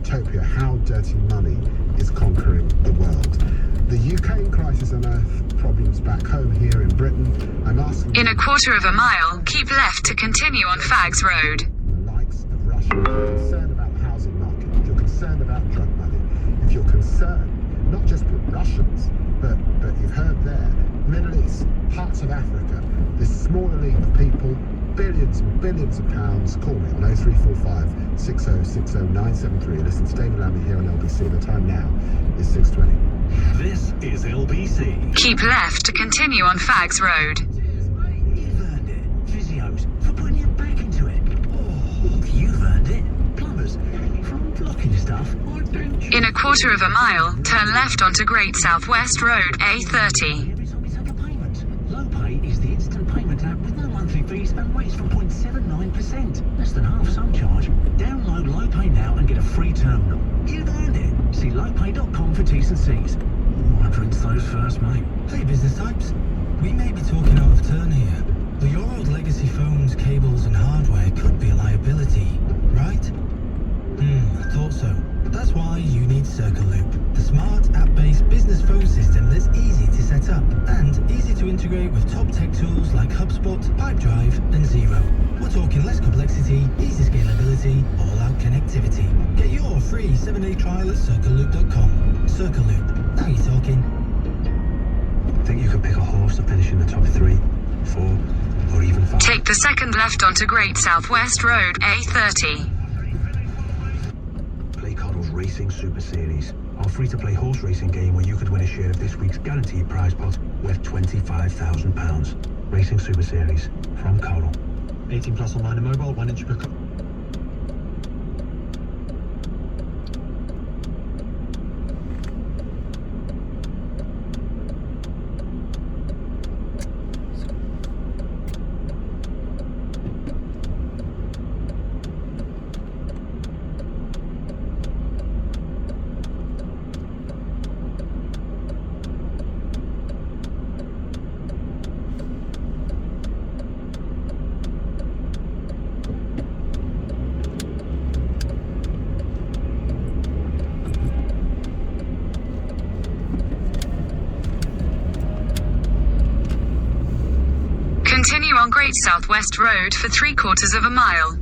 utopia, how dirty money is conquering the world. The Ukraine crisis unearthed problems back home here in Britain. I'm asking... In a quarter of a mile, keep left to continue on Fags Road. The likes of Russia, if you're concerned about the housing market, if you're concerned about drug money, if you're concerned not just with Russians, but you've heard there, Middle East, parts of Africa, this small elite of people, billions and billions of pounds, call me on 0345 6060 973. Listen to David Lammy here on LBC. The time now is 6:20. This is LBC. Keep left to continue on Fags Road. You've earned it. Physios, for putting your back into it. Oh, you've earned it. Plumbers, from blocking stuff. In a quarter of a mile, turn left onto Great Southwest Road, A30. Every time you take a payment. LowPay is the instant payment app with no monthly fees and rates from 0.79%. Less than half some charge. Download LowPay now and get a free terminal. You've earned it. See lowpay.com for T's and C's. Oh, I drinks those first, mate. Hey business types, we may be talking out of turn here, but your old legacy phones, cables and hardware could be a liability, right? I thought so. That's why you need Circle Loop, the smart app-based business phone system that's easy to set up and easy to integrate with top tech tools like HubSpot, Pipedrive and Xero. We're talking less complexity, easy scalability, all-out connectivity. Get your free 7-day trial at circleloop.com. Circle Loop, now you're talking. Think you could pick a horse to finish in the top 3, 4, or even 5? Take the second left onto Great Southwest Road, A30. Play Coddle's Racing Super Series, our free-to-play horse racing game where you could win a share of this week's guaranteed prize pot worth £25,000. Racing Super Series from Coddle. 18 plus online and mobile, 1 inch per car. Continue on Great Southwest Road for 3/4 of a mile.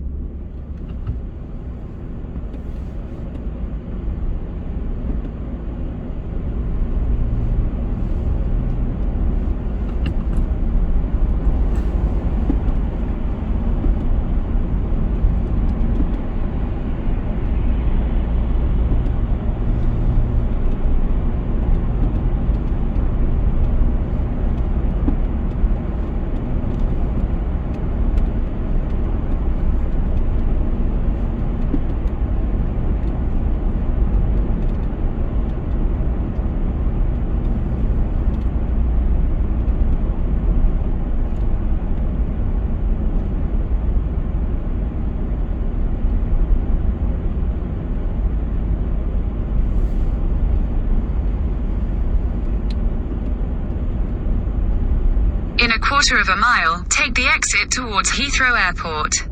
In a quarter of a mile, take the exit towards Heathrow Airport.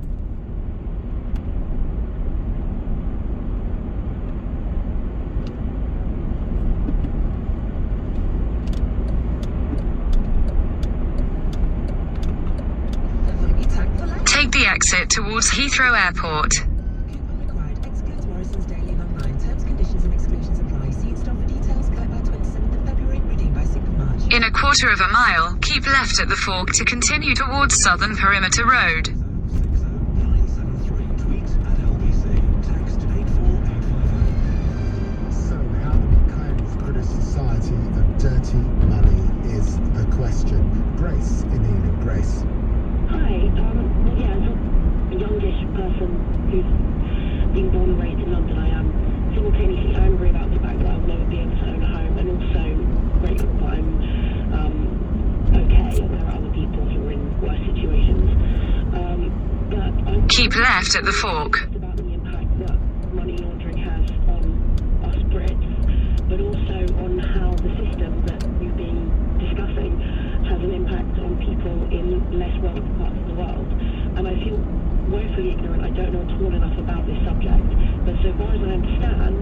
Take the exit towards Heathrow Airport. In a quarter of a mile, keep left at the fork to continue towards Southern Perimeter Road. So how do we cleanse a society of dirty money is the question. Grace in Ealing. Grace. Hi, as a youngish person who's been born and raised in London, I am simultaneously angry about the fact that I will never be able to own a home, and also grateful that I'm okay, and there are other people who are in worse situations. But I'm Keep left at the fork. about the impact that money laundering has on us Brits, but also on how the system that we've been discussing has an impact on people in less wealthy parts of the world. And I feel woefully ignorant. I don't know at all enough about this subject. But so far as I understand,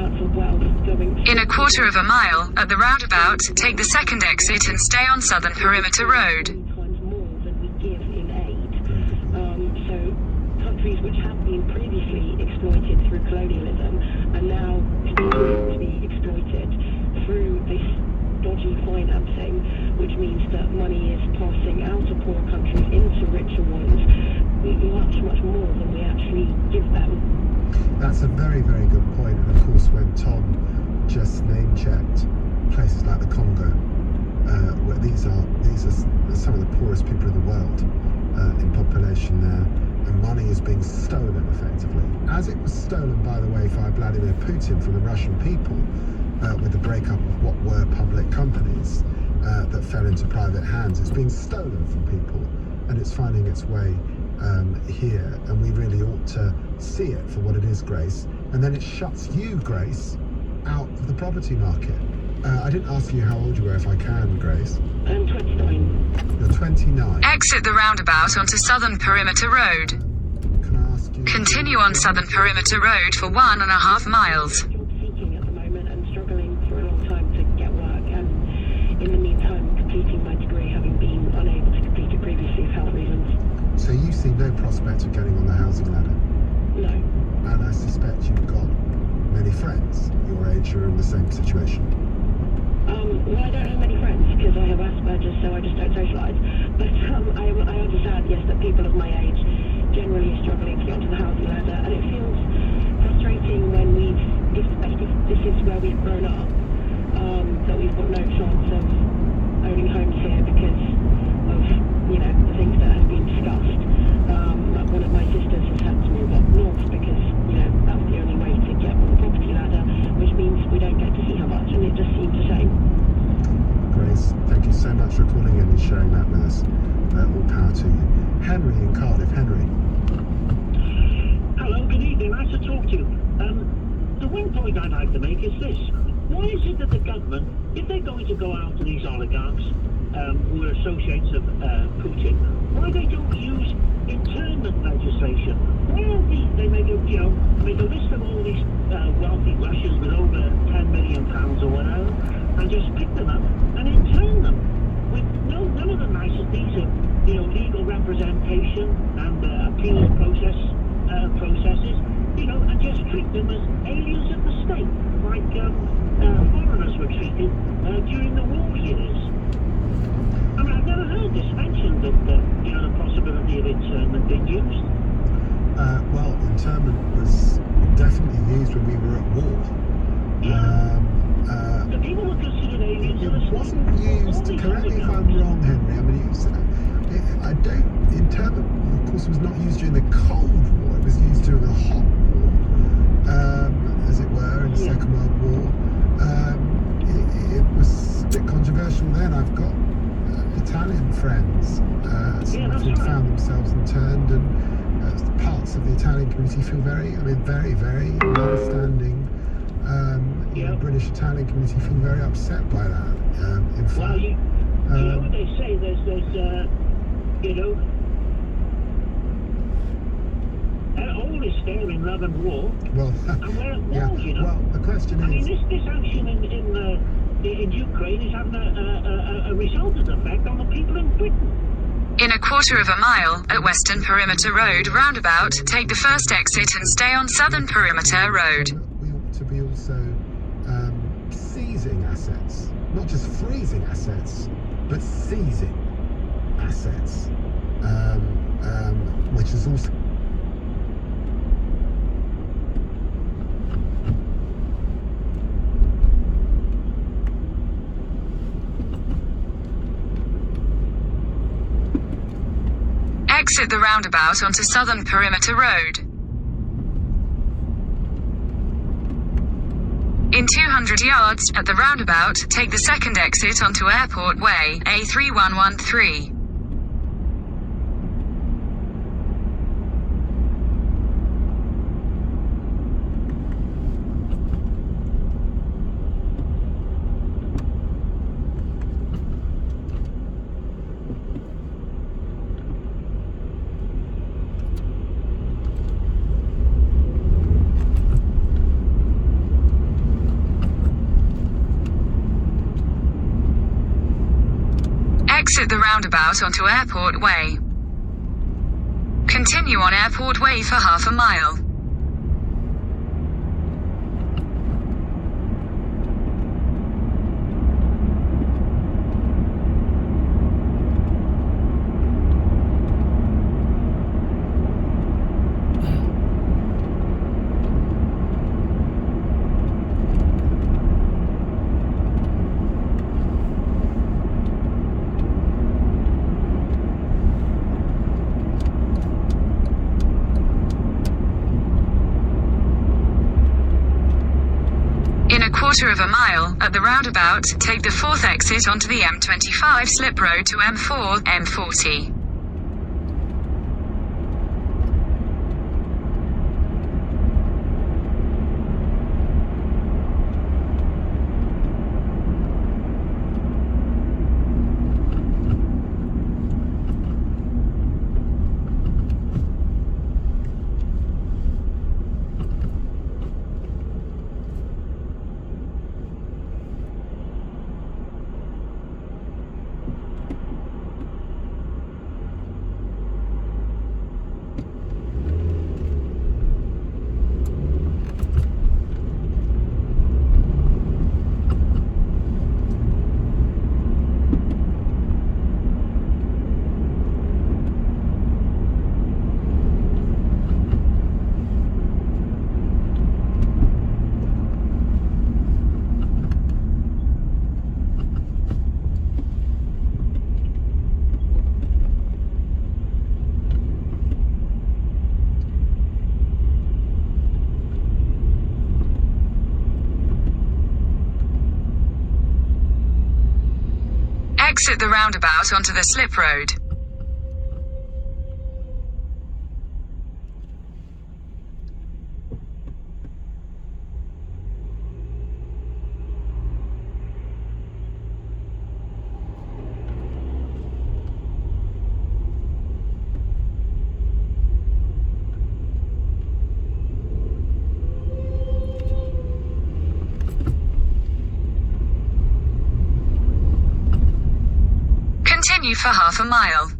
whereabouts of Wales going. In a quarter of a mile, at the roundabout, take the second exit and stay on Southern Perimeter Road. Times more than we give in aid. So countries which have been previously exploited through colonialism are now continuing to be exploited through this dodgy financing, which means that money is passing out of poor countries into richer ones, much more than we actually give them. That's a very, very good point. And of course, when Tom just name-checked places like the Congo, where these are some of the poorest people in the world in population there, and money is being stolen effectively, as it was stolen, by the way, by Vladimir Putin from the Russian people with the breakup of what were public companies that fell into private hands. It's being stolen from people, and it's finding its way here, and we really ought to see it for what it is, Grace. And then it shuts you, Grace, out of the property market. I didn't ask you how old you were, if I can, Grace. I'm 29. You're 29. Exit the roundabout onto Southern Perimeter Road. Can I ask you? Continue on Southern Perimeter Road for 1.5 miles. Job seeking at the moment and struggling for a long time to get work, and in the meantime completing my degree, having been unable to complete it previously for health reasons. So you see no prospect of getting on the housing ladder? No. And I suspect you've got many friends your age who are in the same situation. Well, I don't have many friends because I have Asperger's, so I just don't socialise. But I understand, yes, that people of my age generally are struggling to get onto the housing ladder, and it feels frustrating when if this is where we've grown up, that we've got no chance of owning homes here because of, the things that have been discussed. Like one of my sisters has had to move up north because, that's the only way to get on the property ladder, which means we don't get to see how much, and it just seems a shame. Grace, thank you so much for calling in and sharing that with us. All power to you. Henry in Cardiff. Henry. Hello, good evening. Nice to talk to you. The one point I'd like to make is this. Why is it that the government, if they're going to go after these oligarchs who are associates of Putin, why they don't use internment legislation? Why don't they make a list of all these wealthy Russians with over £10 million or whatever, and just pick them up and intern them with none of the niceties of legal representation and appeals processes, and just treat them as aliens of the state, like foreigners were treated during the war years. I mean, I've never heard this mentioned that the possibility of internment being used. Well, internment was definitely used when we were at war. The people were considered aliens of the It state. wasn't used, correct me if I'm wrong, Henry, I mean, internment, of course, was not used during the Cold War, it was used during the Hot War, as it were, in the Second World War. It was a bit controversial then. I've got Italian friends who found themselves interned, and parts of the Italian community feel very, very long-standing British Italian community feel very upset by that. In fact, Well, you know what they say, there's all is fair in love and war, well, and we're at war, yeah. Well, the question I mean, is, this action in Ukraine is having a resultant effect on the people in Britain. In a quarter of a mile, at Western Perimeter Road roundabout, take the first exit and stay on Southern Perimeter Road. we ought to be also seizing assets, not just freezing assets, but seizing assets, which is also Exit the roundabout onto Southern Perimeter Road. In 200 yards, at the roundabout, take the second exit onto Airport Way, A3113. Exit the roundabout onto Airport Way. Continue on Airport Way for half a mile. In a quarter of a mile, at the roundabout, take the 4th exit onto the M25 slip road to M4, M40. Exit the roundabout onto the slip road. Continue for half a mile.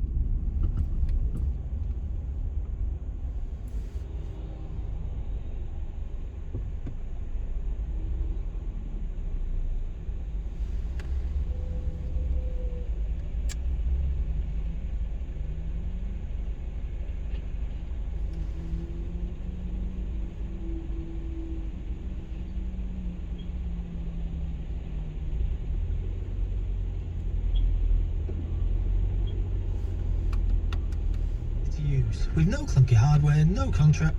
Use with no clunky hardware, no contract.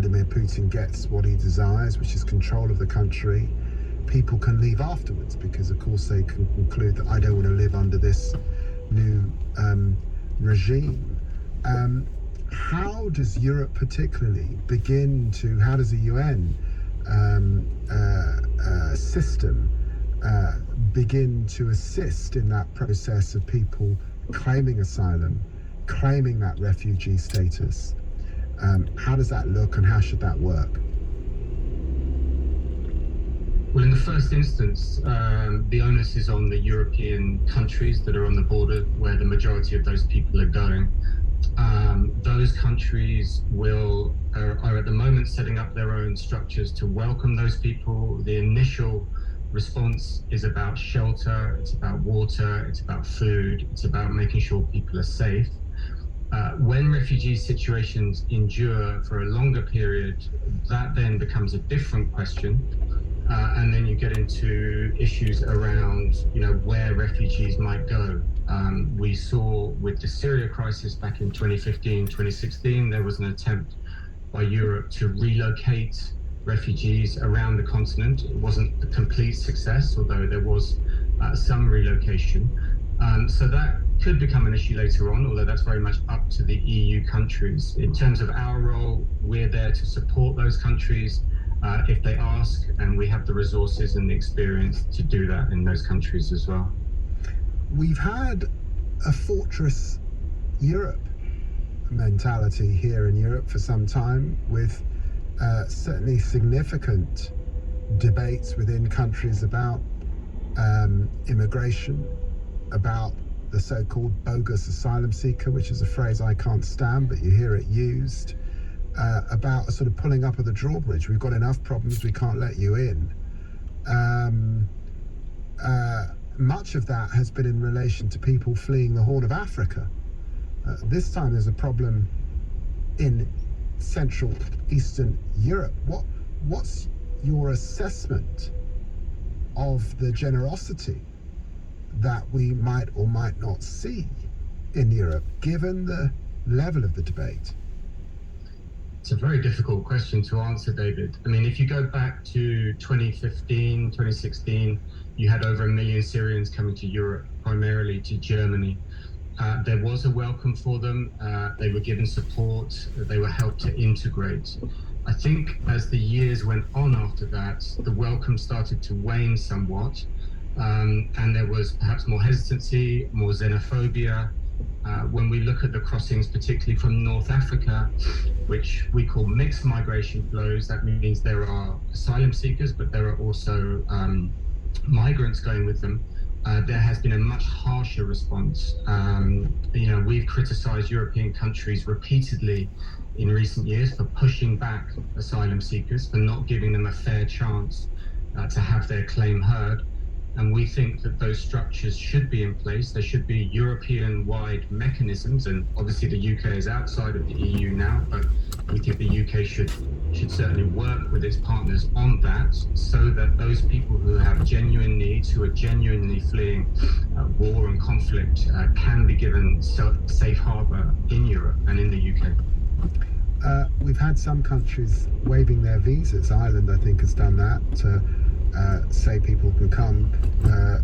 Vladimir Putin gets what he desires, which is control of the country, people can leave afterwards because, of course, they can conclude that I don't want to live under this new regime. How does Europe particularly how does the UN system begin to assist in that process of people claiming asylum, claiming that refugee status? How does that look and how should that work? Well, in the first instance, the onus is on the European countries that are on the border where the majority of those people are going. Those countries are at the moment setting up their own structures to welcome those people. The initial response is about shelter, it's about water, it's about food, it's about making sure people are safe. When refugee situations endure for a longer period, that then becomes a different question. And then you get into issues around, where refugees might go. We saw with the Syria crisis back in 2015, 2016, there was an attempt by Europe to relocate refugees around the continent. It wasn't a complete success, although there was some relocation. So that could become an issue later on, although that's very much up to the EU countries. In terms of our role, we're there to support those countries if they ask, and we have the resources and the experience to do that in those countries as well. We've had a fortress Europe mentality here in Europe for some time, with certainly significant debates within countries about immigration, about the so-called bogus asylum seeker, which is a phrase I can't stand, but you hear it used, about a sort of pulling up of the drawbridge. We've got enough problems, we can't let you in. Much of that has been in relation to people fleeing the Horn of Africa. This time there's a problem in Central Eastern Europe. What's your assessment of the generosity that we might or might not see in Europe, given the level of the debate? It's a very difficult question to answer, David. I mean, if you go back to 2015, 2016, you had over 1 million Syrians coming to Europe, primarily to Germany. There was a welcome for them. They were given support. They were helped to integrate. I think as the years went on after that, the welcome started to wane somewhat. And there was perhaps more hesitancy, more xenophobia. When we look at the crossings, particularly from North Africa, which we call mixed migration flows, that means there are asylum seekers, but there are also migrants going with them. There has been a much harsher response. We've criticized European countries repeatedly in recent years for pushing back asylum seekers, for not giving them a fair chance to have their claim heard. And we think that those structures should be in place. There should be European-wide mechanisms, and obviously the UK is outside of the EU now, but we think the UK should certainly work with its partners on that, so that those people who have genuine needs, who are genuinely fleeing war and conflict, can be given safe harbour in Europe and in the UK. We've had some countries waiving their visas. Ireland, I think, has done that to say people can come,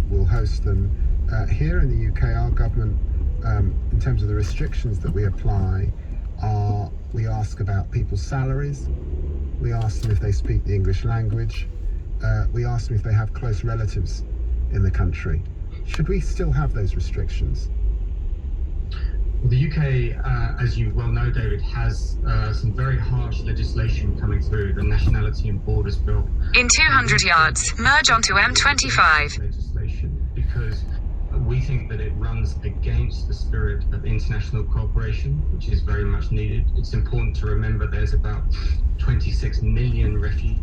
we'll host them. Here in the UK, our government, in terms of the restrictions that we apply, we ask about people's salaries, we ask them if they speak the English language, we ask them if they have close relatives in the country. Should we still have those restrictions? The UK, as you well know, David, has some very harsh legislation coming through, the Nationality and Borders Bill. In 200 yards, merge onto M25. Legislation, because we think that it runs against the spirit of international cooperation, which is very much needed. It's important to remember there's about 26 million refugees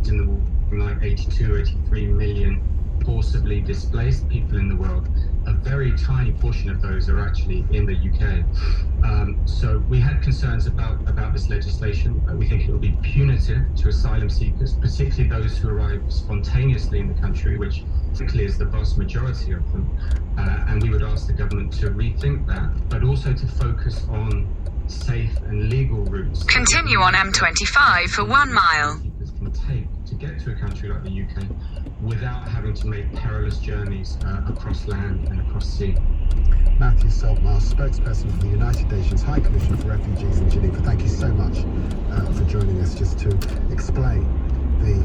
in the world, like 82, 83 million forcibly displaced people in the world. A very tiny portion of those are actually in the UK. So we had concerns about this legislation. We think it will be punitive to asylum seekers, particularly those who arrive spontaneously in the country, which frankly is the vast majority of them. And we would ask the government to rethink that, but also to focus on safe and legal routes. Continue on M25 for 1 mile. Keepers can take to get to a country like the UK without having to make perilous journeys across land and across sea. Matthew Saltmarsh, spokesperson for the United Nations High Commission for Refugees in Geneva. Thank you so much for joining us just to explain the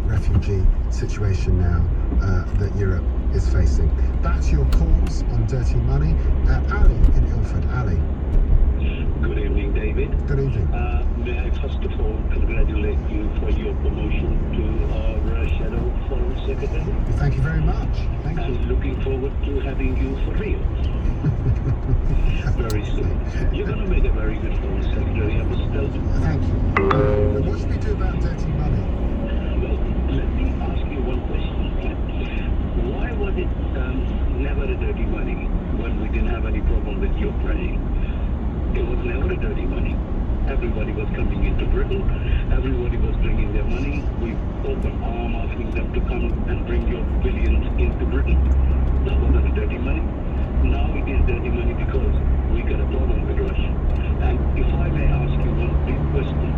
refugee situation now that Europe is facing. Back to your calls on Dirty Money. Ali in Ilford. Ali. Good evening, David. Good evening. May I first of all congratulate you for your promotion to our Shadow Foreign Secretary? Thank you very much. Thank you. And looking forward to having you for real very soon. You're going to make a very good Foreign Secretary, I must tell you. Thank you. But what should we do about dirty money? Well, let me ask you one question. Why was it never a dirty money when we didn't have any problem with Ukraine? It was never a dirty money. Everybody was coming into Britain. Everybody was bringing their money. We open arm asking them to come and bring your billions into Britain. That wasn't a dirty money. Now it is dirty money because we got a problem with Russia. And if I may ask you one big question,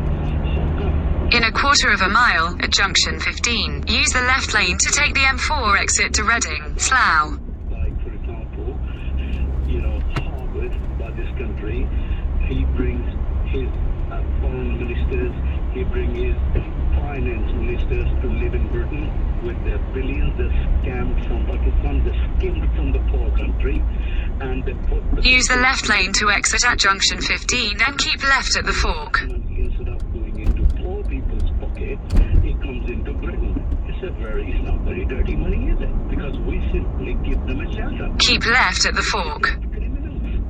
how come? In a quarter of a mile at junction 15, use the left lane to take the M4 exit to Reading, Slough. Like, for example, Harvard by this country, he brings his foreign ministers, he brings his finance ministers to live in Britain with their billions, they're scammed from Pakistan, they're skimmed from the poor country, and they put Use the left lane to exit at junction 15 and keep left at the fork. instead of going into poor people's pocket, it comes into Britain. It's not very dirty money, is it? Because we simply give them a shelter. Keep left at the fork. Criminals.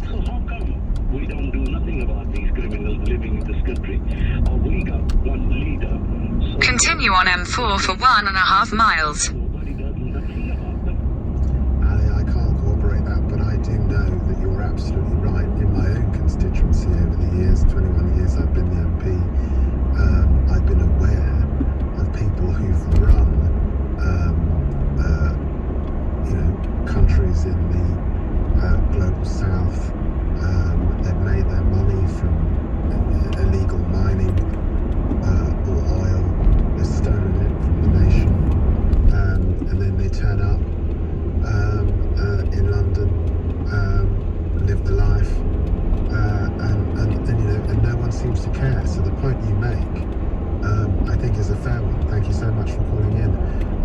So how come we don't do nothing about these criminals living in this country? We got one leader. So Continue on M4 for 1.5 miles. nobody does nothing about them. Ali, I can't corroborate that, but I do know that you're absolutely right. In my own constituency over the years, 21 years I've been the MP, I've been aware of people who've run countries in the global south. They've made their money from illegal mining or oil. They've stolen it from the nation, and then they turn up in London, live the life, and no one seems to care. So the point you make, I think, is a fair one. Thank you so much for calling in.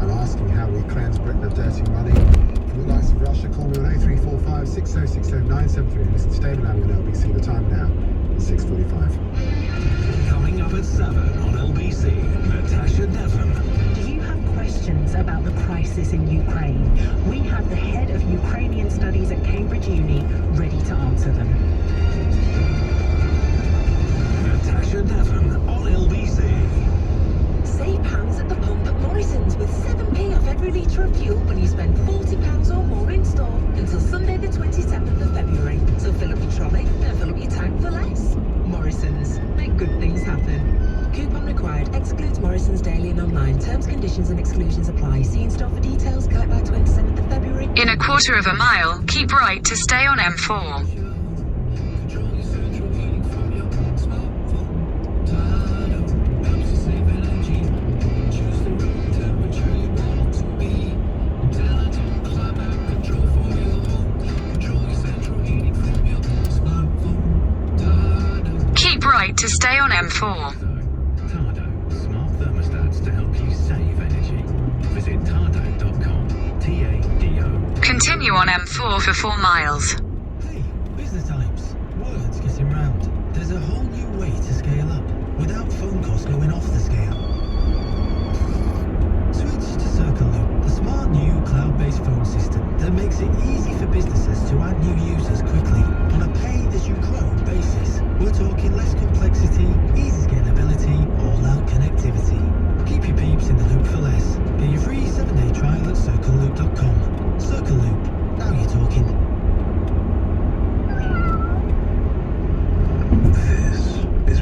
I'm asking how we cleanse Britain of dirty money. From the likes of Russia, call me on 0345 6060 973. Listen to David Lamb on LBC. The time now is 6:45. Coming up at 7 on LBC, Natasha Devon. Do you have questions about the crisis in Ukraine? We have the head of Ukrainian studies at Cambridge Uni ready to answer them. Natasha Devon on LBC. Save pounds at the pump at Morrison's with 7p off every litre of fuel when you spend £40 or more in store until Sunday the 27th of February. So fill up your trolley and fill up your tank for less. Morrison's. Make good things happen. Coupon required. Excludes Morrison's daily and online. Terms, conditions and exclusions apply. See in store for details. Collect by 27th of February. In a quarter of a mile, keep right to stay on M4. Keep right to stay on M4. Tardo, smart thermostats to help you save energy. Visit tardo.com. TADO. Continue on M4 for 4 miles. Hey, business types. Words getting round. There's a whole new way to scale up without phone costs going off the scale. Switch to Circle Loop, the smart new cloud-based phone system that makes it easy for businesses to add new users quickly on a pay-as-you-grow basis. We're talking less complexity, easy scalability, all-out connectivity. Keep your peeps in the loop for less. Get your free 7-day trial at circleloop.com. Circle Loop. Now you're talking. This is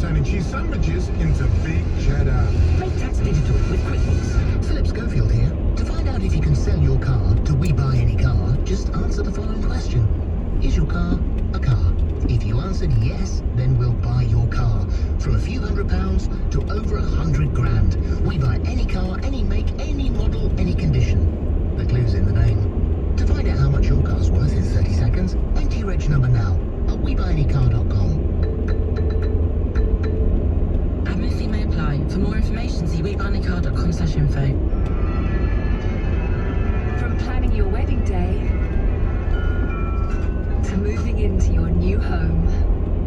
turning cheese sandwiches into big cheddar. Make tax digital with QuickBooks. Philip Schofield here. To find out if you can sell your car to We Buy Any Car, just answer the following question. Is your car a car? If you answered yes, then we'll buy your car. From a few £100s to over 100 grand. We buy any car, any make, any model, any condition. The clue's in the name. To find out how much your car's worth in 30 seconds, enter your reg number now at WeBuyAnyCar.com. Admin fee may apply. For more information, see WeBuyAnyCar.com/info. From planning your wedding day to moving into your new home,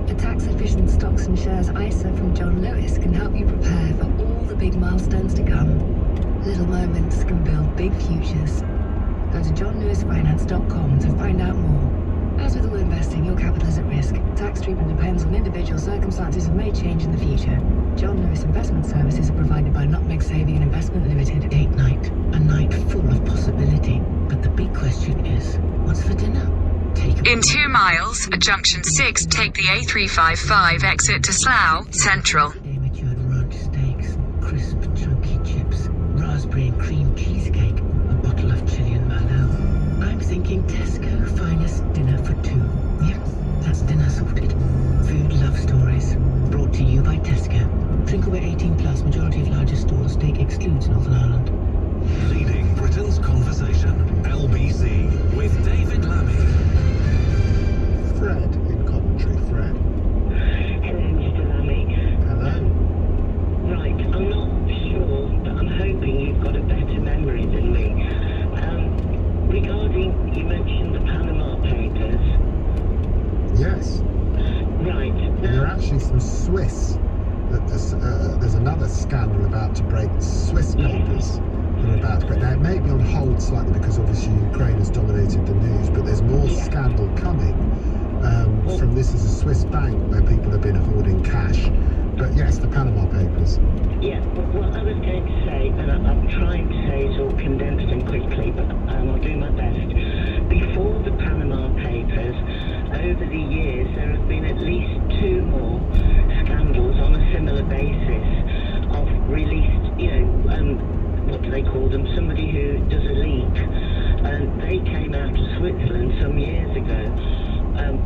the tax efficient stocks and shares ISA from John Lewis can help you prepare for all the big milestones to come. Little moments can build big futures. Go to johnlewisfinance.com to find out more. As with all investing, your capital is at risk. Tax treatment depends on individual circumstances and may change in the future. John Lewis Investment Services are provided by Nutmeg Saving and Investment Limited. Date night. A night full of possibility. But the big question is, what's for dinner? In 2 miles, at junction 6, take the A355 exit to Slough Central. Matured ranch steaks, crisp chunky chips, raspberry and cream cheesecake, a bottle of chili and Merlot. I'm thinking Tesco finest dinner for 2. Yep, that's dinner sorted. Food love stories. Brought to you by Tesco. Drinkaway 18 plus, majority of largest stores. Steak excludes Northern Ireland. Leading Britain's conversation, LBC, with David Lammy. Fred in Coventry. Fred. Hello, Mr. Lammy. Hello. Right, I'm not sure, but I'm hoping you've got a better memory than me. Regarding, you mentioned the Panama Papers. Yes. Right. There are actually some Swiss. There's another scandal about to break. Swiss papers that are about to break. Now it may be on hold slightly because obviously Ukraine has dominated the news, but there's more scandal coming from this is a Swiss bank where people have been hoarding cash. But yes, the Panama Papers. Yeah, what I was going to say, and I'm trying to say it all condensed and quickly, but I'll do my best. Before the Panama Papers, over the years, there have been at least 2 more scandals on a similar basis of released, what do they call them? Somebody who does a leak. And they came out of Switzerland some years ago.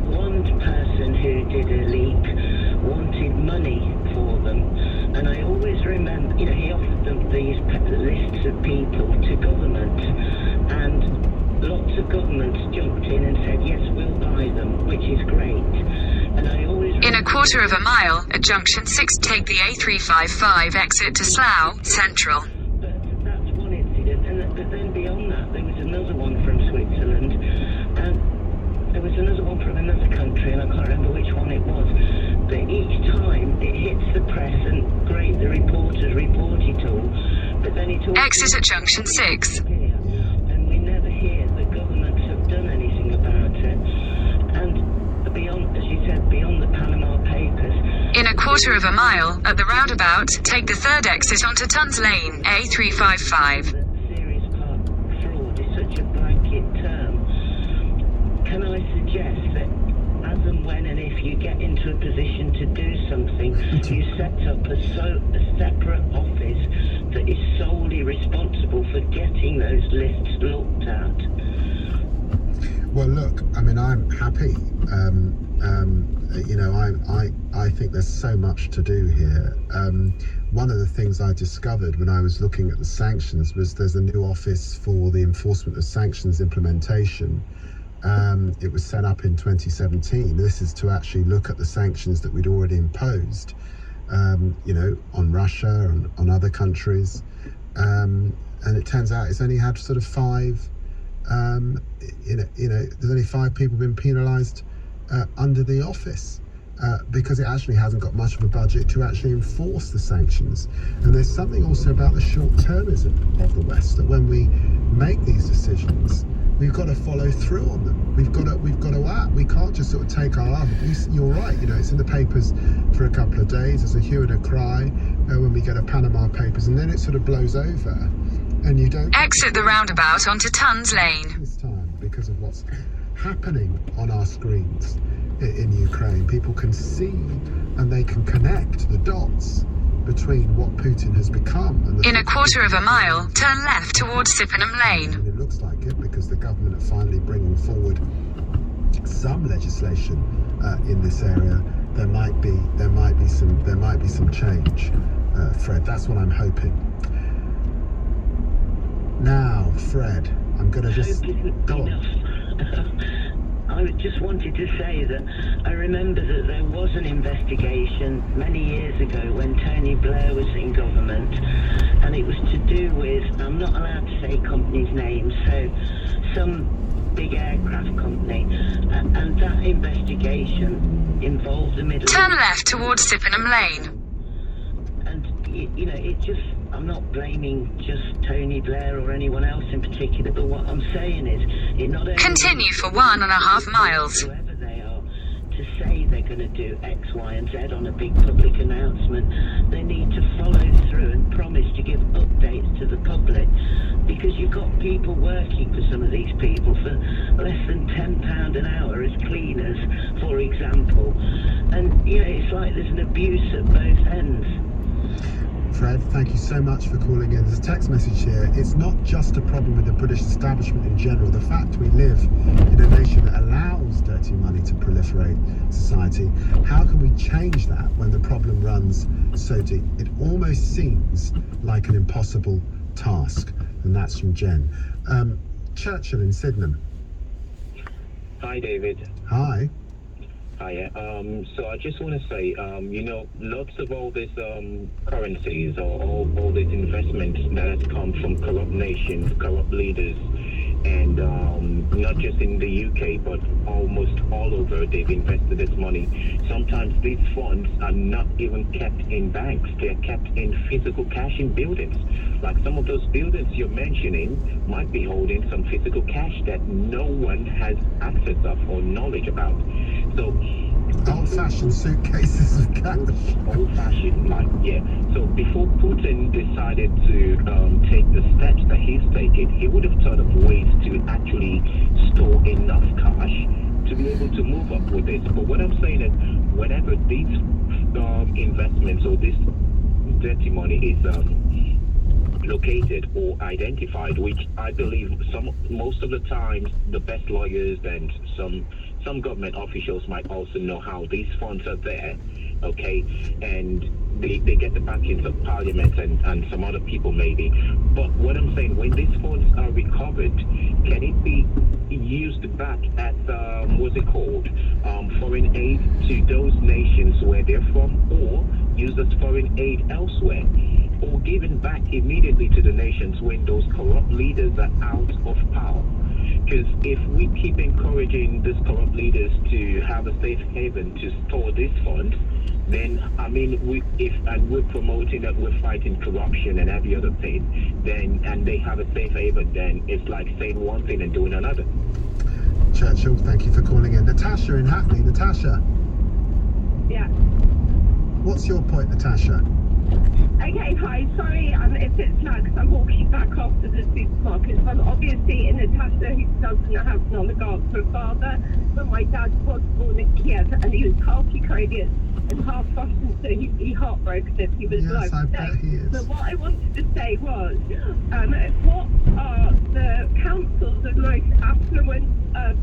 One person who did a leak wanted money for them, and I always remember, he offered them these lists of people to government, and lots of governments jumped in and said, yes, we'll buy them, which is great. And I always In a quarter of a mile, at junction 6, take the A355 exit to Slough Central. But that's one incident, but then beyond that, there was another one from Switzerland, and there was another one from another country, and I can't remember which one it was. But each time it hits the press, and great, the reporters report it all, but then it all... Exit at junction 6. And we never hear the governments have done anything about it. And beyond, as you said, beyond the Panama Papers... In a quarter of a mile, at the roundabout, take the 3rd exit onto Tuns Lane, A355. Serious part fraud is such a blanket term. Can I suggest that as and when and if you get into a position to do something, you set up a separate office that is solely responsible for getting those lists looked at? Well, look, I mean, I'm happy. I think there's so much to do here. One of the things I discovered when I was looking at the sanctions was there's a new office for the enforcement of sanctions implementation. It was set up in 2017. This is to actually look at the sanctions that we'd already imposed, on Russia and on other countries. And it turns out it's only had sort of 5, there's only 5 people been penalised under the office. Because it actually hasn't got much of a budget to actually enforce the sanctions. And there's something also about the short-termism of the West, that when we make these decisions, we've got to follow through on them. We've got to act. We can't just sort of take our you're right, it's in the papers for a couple of days, there's a hue and a cry when we get a Panama Papers, and then it sort of blows over, and you don't... Exit the roundabout onto Tuns Lane. This time, because of what's happening on our screens in Ukraine, people can see and they can connect the dots between what Putin has become and the In a quarter of a mile, turn left towards Sippenham Lane. And it looks like it because the government are finally bringing forward some legislation in this area. There might be some change, Fred. That's what I'm hoping. Now, Fred, I'm going to just go on. I just wanted to say that I remember that there was an investigation many years ago when Tony Blair was in government, and it was to do with, I'm not allowed to say companies' names, so some big aircraft company, and that investigation involved the Middle Turn East. left towards Sippenham Lane. And, you know, it just, I'm not blaming just Tony Blair or anyone else in particular, but what I'm saying is, it not only... Continue for 1.5 miles. Whoever they are, to say they're going to do X, Y, and Z on a big public announcement, they need to follow through and promise to give updates to the public, because you've got people working for some of these people for less than £10 an hour as cleaners, for example, and you know, it's like there's an abuse at both ends. Fred, thank you so much for calling in. There's a text message here. It's not just a problem with the British establishment in general. The fact we live in a nation that allows dirty money to proliferate society, how can we change that when the problem runs so deep? It almost seems like an impossible task. And that's from Jen. Churchill in Sydenham. Hi, David. Hi. Hiya. So I just want to say, you know, lots of all these currencies or all these investments that has come from corrupt nations, corrupt leaders, and not just in the UK, but almost all over, they've invested this money. Sometimes these funds are not even kept in banks. They're kept in physical cash in buildings. Like some of those buildings you're mentioning might be holding some physical cash that no one has access of or knowledge about. So old-fashioned suitcases of cash. Old-fashioned, like, yeah. So before Putin decided to take the steps that he's taken, he would have thought of ways to actually store enough cash to be able to move up with this. But what I'm saying is, whenever these investments or this dirty money is located or identified, which I believe most of the times the best lawyers and some government officials might also know how these funds are there, okay, and they get the backings of Parliament and some other people maybe. But what I'm saying, when these funds are recovered, can it be used back as what's it called, foreign aid to those nations where they're from, or used as foreign aid elsewhere, or given back immediately to the nations when those corrupt leaders are out of power? Because if we keep encouraging these corrupt leaders to have a safe haven to store these funds, then, I mean, we're promoting that we're fighting corruption and every other thing, then, and they have a safe haven, then it's like saying one thing and doing another. Churchill, thank you for calling in. Natasha in Hackney. Natasha. Yeah. What's your point, Natasha? Okay, hi. Sorry if it's loud because I'm walking back after the supermarket. So I'm obviously in Natasha who doesn't have an oligarch for a father, but my dad was born in Kiev and he was half Ukrainian and half Russian, so he'd be heartbroken if he was alive today. But what I wanted to say was, what are the councils of most affluent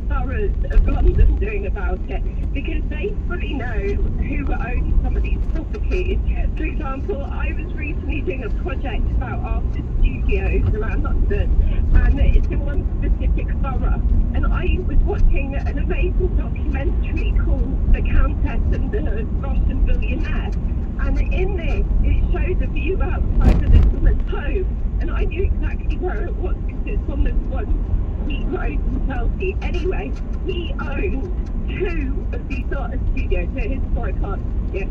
boroughs of London doing about it? Because they fully know who owns some of these properties. For example, I was recently doing a project about artist studios around London, and it's in one specific borough. And I was watching an amazing documentary called The Countess and the Russian Billionaire. And in this, it showed a view outside of this woman's home. And I knew exactly where it was because it's on this one he owns in Chelsea. Anyway, he owns 2 of these art studios, they're historic art studios.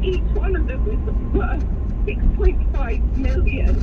Each one of them was worth 6.5 million.